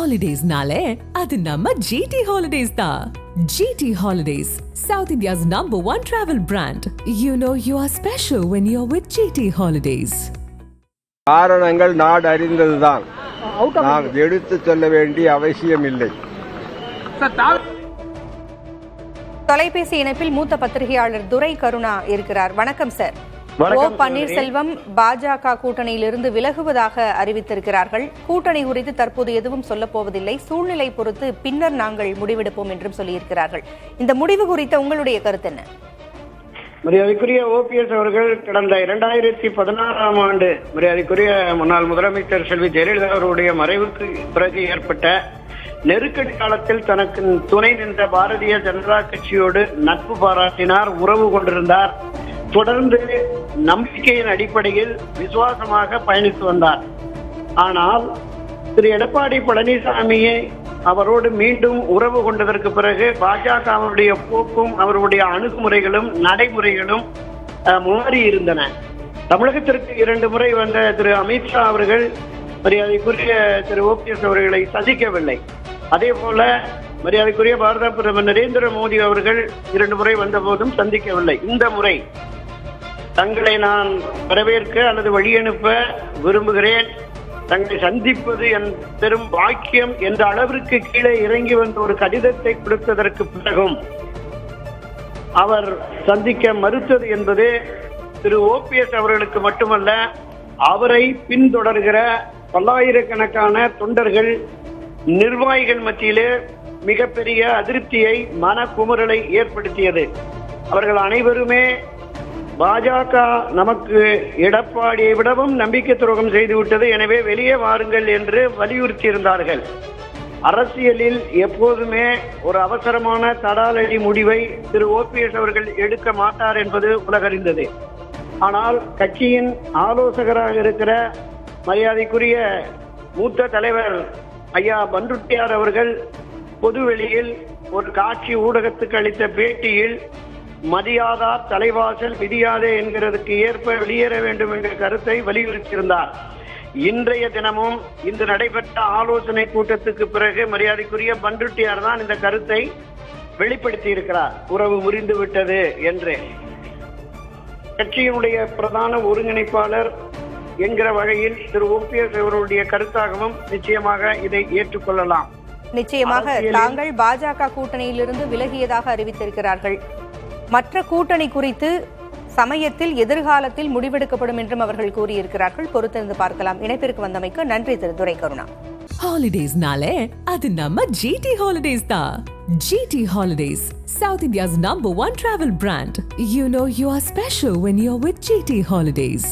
Holidays-nale, adu namma GT Holidays da. GT Holidays, South India's #1 travel brand. You know you are special when you're with GT Holidays. காரணங்கள் நாடு அறிந்ததுதான். நாம் எடுத்து சொல்ல வேண்டிய அவசியமில்லை. தொலைபேசி இணைப்பில் மூத்த பத்திரிகையாளர் துரை கருணா இருக்கிறார். வணக்கம் சார். ஓ பன்னீர்செல்வம் பாஜக கூட்டணியிலிருந்து விலகுவதாக அறிவித்திருக்கிறார்கள். கூட்டணி குறித்து தற்போது எதுவும் சொல்லப் போவதில்லை, சூழ்நிலை பொறுத்து பின்னர் நாங்கள் முடிவெடுப்போம் என்றும் சொல்லியிருக்கிறார்கள். இந்த முடிவு குறித்த உங்களுடைய கருத்து என்ன? மரியாதைக்குரிய OPS அவர்கள் கடந்த 2016ஆம் ஆண்டு மரியாதைக்குரிய முன்னாள் முதலமைச்சர் செல்வி ஜெயலலிதா அவருடைய மறைவுக்கு பிறகு ஏற்பட்ட நெருக்கடி காலத்தில் தனக்கு துணை நின்ற பாரதிய ஜனதா கட்சியோடு நட்பு பாராட்டினார், உறவு கொண்டிருந்தார். தொடர்ந்து நம்பிக்கையின் அடிப்படையில் விசுவாசமாக பயணித்து வந்தார். ஆனால் திரு எடப்பாடி பழனிசாமியை அவரோடு மீண்டும் உறவு கொண்டதற்கு பிறகு பாஜகவுடைய போக்கும் அவருடைய அணுகுமுறைகளும் நடைமுறைகளும் மாறி இருந்தன. தமிழகத்திற்கு 2 முறை வந்த திரு அமித்ஷா அவர்கள் மரியாதைக்குரிய திரு OPS அவர்களை சந்திக்கவில்லை. அதே போல மரியாதைக்குரிய பாரத பிரதமர் நரேந்திர மோடி அவர்கள் 2 முறை வந்த போதும் சந்திக்கவில்லை. இந்த முறை தங்களை நான் வரவேற்க அல்லது வழியனுப்ப விரும்புகிறேன், தங்களை சந்திப்பது என் பெரும் பாக்கியம் என்ற அளவிற்கு கீழே இறங்கி வந்த ஒரு கடிதத்தை கொடுத்ததற்கு பிறகும் அவர் சந்திக்க மறுத்தது என்பது திரு OPS அவர்களுக்கு மட்டுமல்ல, அவரை பின்தொடர்கிற பல்லாயிரக்கணக்கான தொண்டர்கள் நிர்வாகிகள் மத்தியிலே மிகப்பெரிய அதிருப்தியை மனக்குமுறலை ஏற்படுத்தியது. அவர்கள் அனைவருமே பாஜக நமக்கு எடப்பாடியை விடவும் நம்பிக்கை துரோகம் செய்துவிட்டது, எனவே வெளியே வாருங்கள் என்று வலியுறுத்தி இருந்தார்கள். அரசியலில் எப்போதுமே ஒரு அவசரமான தடாலடி முடிவை திரு OPS அவர்கள் எடுக்க மாட்டார் என்பது உலகறிந்தது. ஆனால் கட்சியின் ஆலோசகராக இருக்கிற மரியாதைக்குரிய மூத்த தலைவர் ஐயா பண்ருட்டியார் அவர்கள் பொதுவெளியில் ஒரு காட்சி ஊடகத்துக்கு அளித்த பேட்டியில் மதியாதார் தலைவாசல் விதியாதே என்கிறதுக்கு ஏற்ப வெளியேற வேண்டும் என்ற கருத்தை வலியுறுத்தியிருந்தார். இன்றைய தினமும் இன்று நடைபெற்ற ஆலோசனை கூட்டத்துக்கு பிறகு மரியாதைக்குரிய பண்ருட்டியார் தான் இந்த கருத்தை வெளிப்படுத்தி இருக்கிறார், உறவு முறிந்து விட்டது என்று. கட்சியினுடைய பிரதான ஒருங்கிணைப்பாளர் என்கிற வகையில் திரு OPS அவருடைய கருத்தாகவும் நிச்சயமாக இதை ஏற்றுக்கொள்ளலாம். நிச்சயமாக தாங்கள் பாஜக கூட்டணியிலிருந்து விலகியதாக அறிவித்திருக்கிறார்கள். மற்ற கூட்டணி குறித்து சமயத்தில் எதிர்காலத்தில் முடிவெடுக்கப்படும் என்றும் அவர்கள் கூறியிருக்கிறார்கள். பொறுத்திருந்து பார்க்கலாம். இணைப்பிற்கு வந்தமைக்கு நன்றி திரு துரை Karuna. Holidays-nale, adu namma GT Holidays da. GT Holidays, South India's #1 travel brand. You know you are special when you're with GT Holidays.